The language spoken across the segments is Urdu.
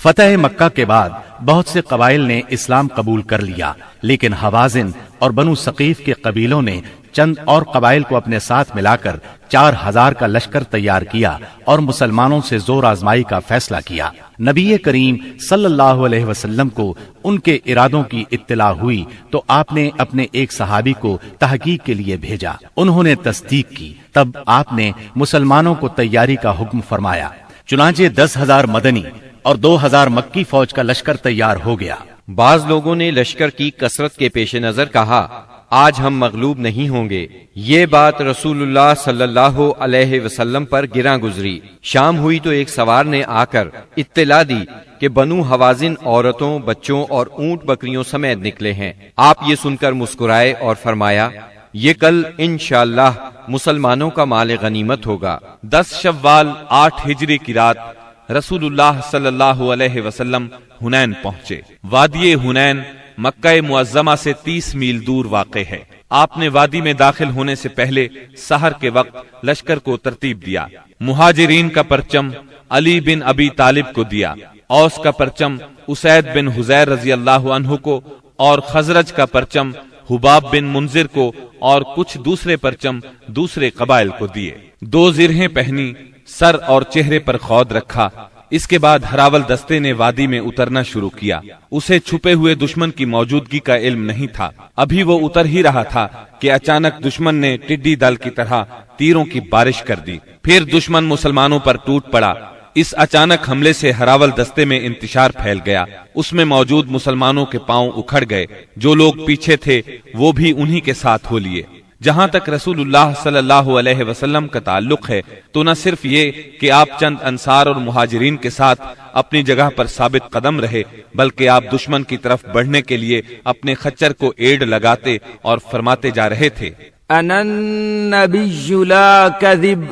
فتح مکہ کے بعد بہت سے قبائل نے اسلام قبول کر لیا، لیکن حوازن اور بنو ثقیف کے قبیلوں نے چند اور قبائل کو اپنے ساتھ ملا کر 4000 کا لشکر تیار کیا اور مسلمانوں سے زور آزمائی کا فیصلہ کیا۔ نبی کریم صلی اللہ علیہ وسلم کو ان کے ارادوں کی اطلاع ہوئی تو آپ نے اپنے ایک صحابی کو تحقیق کے لیے بھیجا۔ انہوں نے تصدیق کی، تب آپ نے مسلمانوں کو تیاری کا حکم فرمایا۔ چنانچہ 10,000 مدنی اور 2,000 مکی فوج کا لشکر تیار ہو گیا۔ بعض لوگوں نے لشکر کی کثرت کے پیش نظر کہا، آج ہم مغلوب نہیں ہوں گے۔ یہ بات رسول اللہ صلی اللہ علیہ وسلم پر گراں گزری۔ شام ہوئی تو ایک سوار نے آ کر اطلاع دی کہ بنو حوازن عورتوں، بچوں اور اونٹ بکریوں سمیت نکلے ہیں۔ آپ یہ سن کر مسکرائے اور فرمایا، یہ کل انشاءاللہ مسلمانوں کا مال غنیمت ہوگا۔ 10 شوال 8 ہجری کی رات رسول اللہ صلی اللہ علیہ وسلم حنین پہنچے۔ وادی حنین مکہ معظمہ سے 30 میل دور واقع ہے۔ آپ نے وادی میں داخل ہونے سے پہلے سحر کے وقت لشکر کو ترتیب دیا۔ مہاجرین کا پرچم علی بن ابی طالب کو دیا، اوس کا پرچم اسید بن حضیر رضی اللہ عنہ کو، اور خزرج کا پرچم حباب بن منذر کو، اور کچھ دوسرے پرچم دوسرے قبائل کو دیے۔ 2 زرہیں پہنی، سر اور چہرے پر خود رکھا۔ اس کے بعد ہراول دستے نے وادی میں اترنا شروع کیا۔ اسے چھپے ہوئے دشمن کی موجودگی کا علم نہیں تھا۔ ابھی وہ اتر ہی رہا تھا کہ اچانک دشمن نے ٹڈی دل کی طرح تیروں کی بارش کر دی۔ پھر دشمن مسلمانوں پر ٹوٹ پڑا۔ اس اچانک حملے سے ہراول دستے میں انتشار پھیل گیا۔ اس میں موجود مسلمانوں کے پاؤں اکھڑ گئے۔ جو لوگ پیچھے تھے وہ بھی انہی کے ساتھ ہو لیے۔ جہاں تک رسول اللہ صلی اللہ علیہ وسلم کا تعلق ہے تو نہ صرف یہ کہ آپ چند انصار اور مہاجرین کے ساتھ اپنی جگہ پر ثابت قدم رہے، بلکہ آپ دشمن کی طرف بڑھنے کے لیے اپنے خچر کو ایڑ لگاتے اور فرماتے جا رہے تھے، انا النبی لا کذب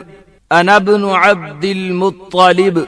انا ابن عبد المطلب،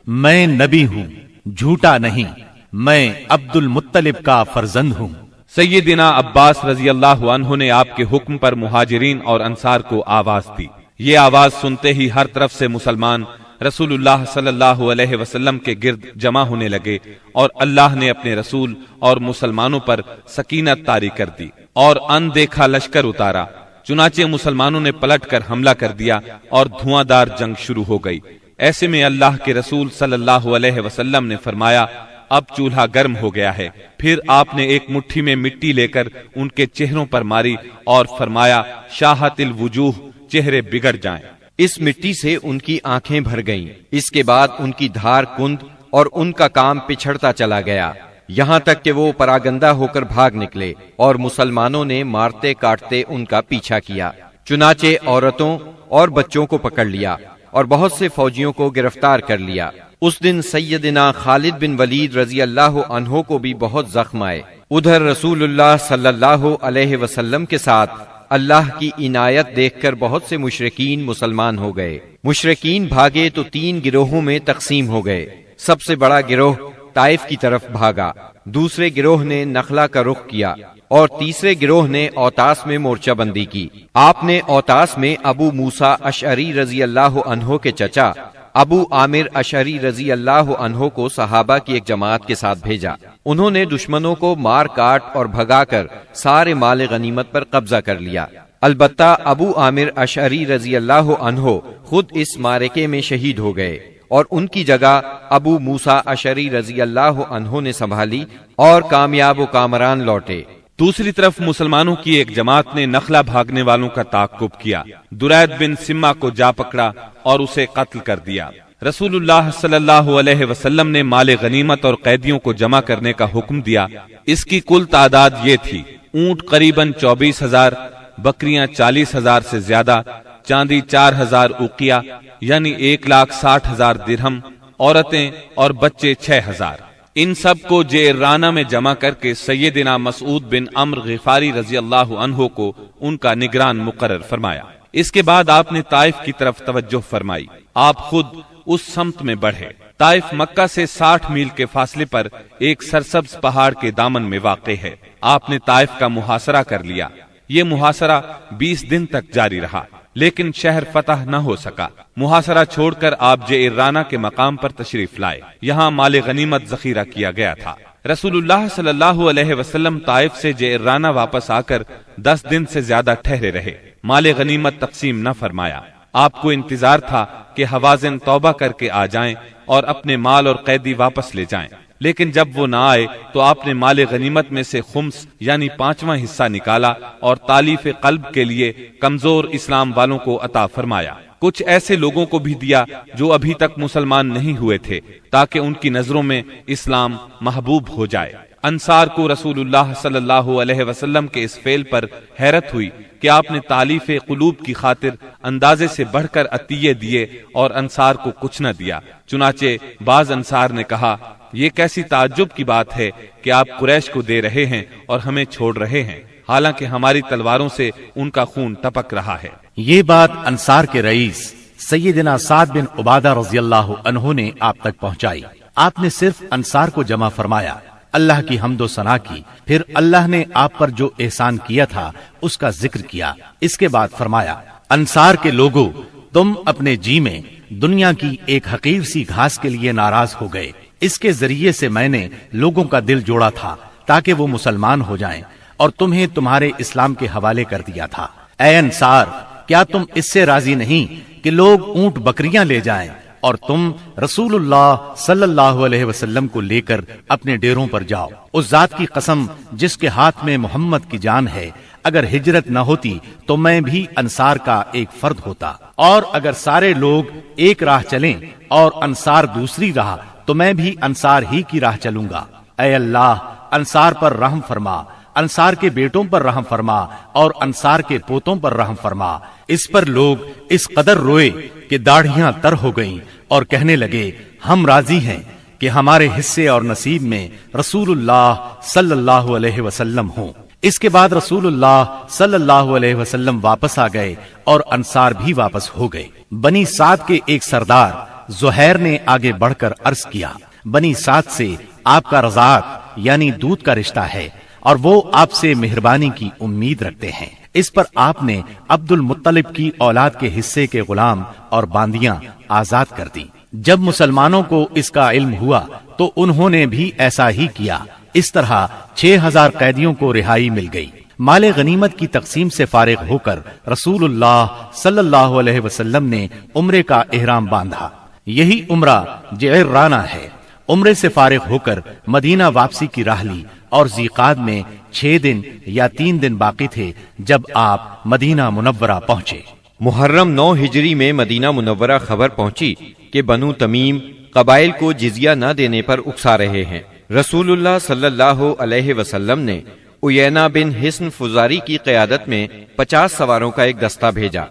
میں نبی ہوں، جھوٹا نہیں، میں عبد المطلب کا فرزند ہوں۔ سیدنا عباس رضی اللہ عنہ نے آپ کے حکم پر مہاجرین اور انصار کو آواز دی۔ یہ آواز سنتے ہی ہر طرف سے مسلمان رسول اللہ صلی اللہ علیہ وسلم کے گرد جمع ہونے لگے، اور اللہ نے اپنے رسول اور مسلمانوں پر سکینت طاری کر دی اور ان دیکھا لشکر اتارا۔ چنانچہ مسلمانوں نے پلٹ کر حملہ کر دیا اور دھواں دار جنگ شروع ہو گئی۔ ایسے میں اللہ کے رسول صلی اللہ علیہ وسلم نے فرمایا، اب چولہا گرم ہو گیا ہے۔ پھر آپ نے ایک مٹھی میں مٹی لے کر ان کے چہروں پر ماری اور فرمایا، شاہت الوجوہ، چہرے بگڑ جائیں۔ اس مٹی سے ان کی آنکھیں بھر گئیں۔ اس کے بعد ان کی دھار کند اور ان کا کام پچھڑتا چلا گیا، یہاں تک کہ وہ پراگندہ ہو کر بھاگ نکلے، اور مسلمانوں نے مارتے کاٹتے ان کا پیچھا کیا۔ چنانچہ عورتوں اور بچوں کو پکڑ لیا اور بہت سے فوجیوں کو گرفتار کر لیا۔ اس دن سیدنا خالد بن ولید رضی اللہ عنہ کو بھی بہت زخم آئے۔ ادھر رسول اللہ صلی اللہ علیہ وسلم کے ساتھ اللہ کی عنایت دیکھ کر بہت سے مشرکین مسلمان ہو گئے۔ مشرکین بھاگے تو 3 گروہوں میں تقسیم ہو گئے۔ سب سے بڑا گروہ طائف کی طرف بھاگا، دوسرے گروہ نے نخلا کا رخ کیا، اور تیسرے گروہ نے اوتاس میں مورچہ بندی کی۔ آپ نے اوتاس میں ابو موسیٰ اشعری رضی اللہ عنہ کے چچا ابو عامر اشعری رضی اللہ عنہ کو صحابہ کی ایک جماعت کے ساتھ بھیجا۔ انہوں نے دشمنوں کو مار کاٹ اور بھگا کر سارے مال غنیمت پر قبضہ کر لیا۔ البتہ ابو عامر اشعری رضی اللہ عنہ خود اس معرکے میں شہید ہو گئے، اور ان کی جگہ ابو موسیٰ اشعری رضی اللہ عنہ نے سنبھالی اور کامیاب و کامران لوٹے۔ دوسری طرف مسلمانوں کی ایک جماعت نے نخلا بھاگنے والوں کا تعاقب کیا، درید بن سما کو جا پکڑا اور اسے قتل کر دیا۔ رسول اللہ صلی اللہ علیہ وسلم نے مال غنیمت اور قیدیوں کو جمع کرنے کا حکم دیا۔ اس کی کل تعداد یہ تھی، اونٹ قریباً 24,000، بکریاں 40,000 سے زیادہ، چاندی 4,000 اوقیہ یعنی 1,60,000 درہم، عورتیں اور بچے 6,000۔ ان سب کو جیرانہ میں جمع کر کے سیدنا مسعود بن عمرو غفاری رضی اللہ عنہ کو ان کا نگران مقرر فرمایا۔ اس کے بعد آپ نے طائف کی طرف توجہ فرمائی۔ آپ خود اس سمت میں بڑھے۔ طائف مکہ سے 60 میل کے فاصلے پر ایک سرسبز پہاڑ کے دامن میں واقع ہے۔ آپ نے طائف کا محاصرہ کر لیا۔ یہ محاصرہ 20 دن تک جاری رہا۔ لیکن شہر فتح نہ ہو سکا۔ محاصرہ چھوڑ کر آپ جعرانہ کے مقام پر تشریف لائے۔ یہاں مال غنیمت ذخیرہ کیا گیا تھا۔ رسول اللہ صلی اللہ علیہ وسلم طائف سے جعرانہ واپس آ کر 10 دن سے زیادہ ٹھہرے رہے۔ مال غنیمت تقسیم نہ فرمایا۔ آپ کو انتظار تھا کہ حوازن توبہ کر کے آ جائیں اور اپنے مال اور قیدی واپس لے جائیں، لیکن جب وہ نہ آئے تو آپ نے مال غنیمت میں سے خمس یعنی 5واں حصہ نکالا اور تالیف قلب کے لیے کمزور اسلام والوں کو عطا فرمایا۔ کچھ ایسے لوگوں کو بھی دیا جو ابھی تک مسلمان نہیں ہوئے تھے، تاکہ ان کی نظروں میں اسلام محبوب ہو جائے۔ انصار کو رسول اللہ صلی اللہ علیہ وسلم کے اس فعل پر حیرت ہوئی کہ آپ نے تالیف قلوب کی خاطر اندازے سے بڑھ کر عطیے دیے اور انصار کو کچھ نہ دیا۔ چنانچہ بعض انصار نے کہا، یہ کیسی تعجب کی بات ہے کہ آپ قریش کو دے رہے ہیں اور ہمیں چھوڑ رہے ہیں، حالانکہ ہماری تلواروں سے ان کا خون ٹپک رہا ہے۔ یہ بات انصار کے رئیس سیدنا سعد بن عبادہ رضی اللہ عنہ نے آپ تک پہنچائی۔ آپ نے صرف انصار کو جمع فرمایا، اللہ کی حمد و ثنا کی، پھر اللہ نے آپ پر جو احسان کیا تھا اس کا ذکر کیا۔ اس کے بعد فرمایا، انصار کے لوگوں، تم اپنے جی میں دنیا کی ایک حقیر سی گھاس کے لیے ناراض ہو گئے۔ اس کے ذریعے سے میں نے لوگوں کا دل جوڑا تھا تاکہ وہ مسلمان ہو جائیں، اور تمہیں تمہارے اسلام کے حوالے کر دیا تھا۔ اے انصار، کیا تم اس سے راضی نہیں کہ لوگ اونٹ بکریاں لے جائیں اور تم رسول اللہ صلی اللہ علیہ وسلم کو لے کر اپنے ڈیروں پر جاؤ؟ اس ذات کی قسم جس کے ہاتھ میں محمد کی جان ہے، اگر ہجرت نہ ہوتی تو میں بھی انصار کا ایک فرد ہوتا، اور اگر سارے لوگ ایک راہ چلیں اور انصار دوسری راہ تو میں بھی انصار ہی کی راہ چلوں گا۔ اے اللہ، انصار پر رحم فرما، انصار کے بیٹوں پر رحم فرما اور انصار کے پوتوں پر رحم فرما۔ اس پر لوگ اس قدر روئے کہ داڑھیاں تر ہو گئیں اور کہنے لگے، ہم راضی ہیں کہ ہمارے حصے اور نصیب میں رسول اللہ صلی اللہ علیہ وسلم ہوں۔ اس کے بعد رسول اللہ صلی اللہ علیہ وسلم واپس آ گئے اور انصار بھی واپس ہو گئے۔ بنی سعد کے ایک سردار زہیر نے آگے بڑھ کر عرض کیا، بنی سعد سے آپ کا رضاعت یعنی دودھ کا رشتہ ہے اور وہ آپ سے مہربانی کی امید رکھتے ہیں۔ اس پر آپ نے عبد المطلب کی اولاد کے حصے کے غلام اور باندیاں آزاد کر دی۔ جب مسلمانوں کو اس کا علم ہوا تو انہوں نے بھی ایسا ہی کیا۔ اس طرح 6000 قیدیوں کو رہائی مل گئی۔ مال غنیمت کی تقسیم سے فارغ ہو کر رسول اللہ صلی اللہ علیہ وسلم نے عمرے کا احرام باندھا۔ یہی عمرہ جعرانہ ہے۔ عمرے سے فارغ ہو کر مدینہ واپسی کی راہ لی اور ذیقعد میں 6 دن یا 3 دن باقی تھے جب آپ مدینہ منورہ پہنچے۔ محرم 9 ہجری میں مدینہ منورہ خبر پہنچی کہ بنو تمیم قبائل کو جزیہ نہ دینے پر اکسا رہے ہیں۔ رسول اللہ صلی اللہ علیہ وسلم نے عیینہ بن حصن فزاری کی قیادت میں 50 سواروں کا ایک دستہ بھیجا۔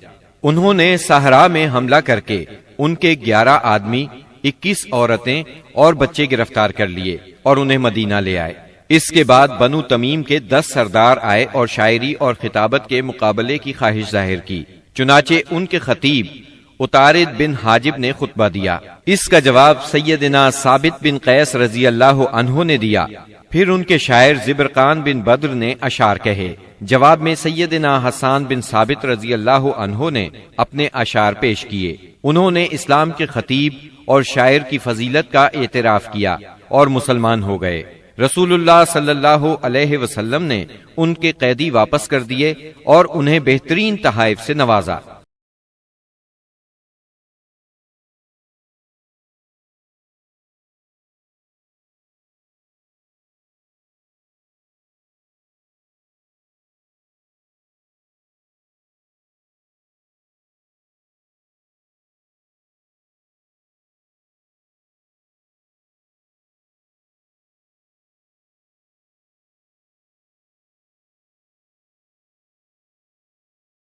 انہوں نے صحرا میں حملہ کر کے ان کے 11 آدمی، 21 عورتیں اور بچے گرفتار کر لیے اور انہیں مدینہ لے آئے۔ اس کے بعد بنو تمیم کے 10 سردار آئے اور شاعری اور خطابت کے مقابلے کی خواہش ظاہر کی۔ چنانچہ ان کے خطیب اتارد بن حاجب نے خطبہ دیا۔ اس کا جواب سیدنا ثابت بن قیس رضی اللہ عنہ نے دیا۔ پھر ان کے شاعر زبرقان بن بدر نے اشعار کہے۔ جواب میں سیدنا حسان بن ثابت رضی اللہ عنہ نے اپنے اشعار پیش کیے۔ انہوں نے اسلام کے خطیب اور شاعر کی فضیلت کا اعتراف کیا اور مسلمان ہو گئے۔ رسول اللہ صلی اللہ علیہ وسلم نے ان کے قیدی واپس کر دیے اور انہیں بہترین تحائف سے نوازا۔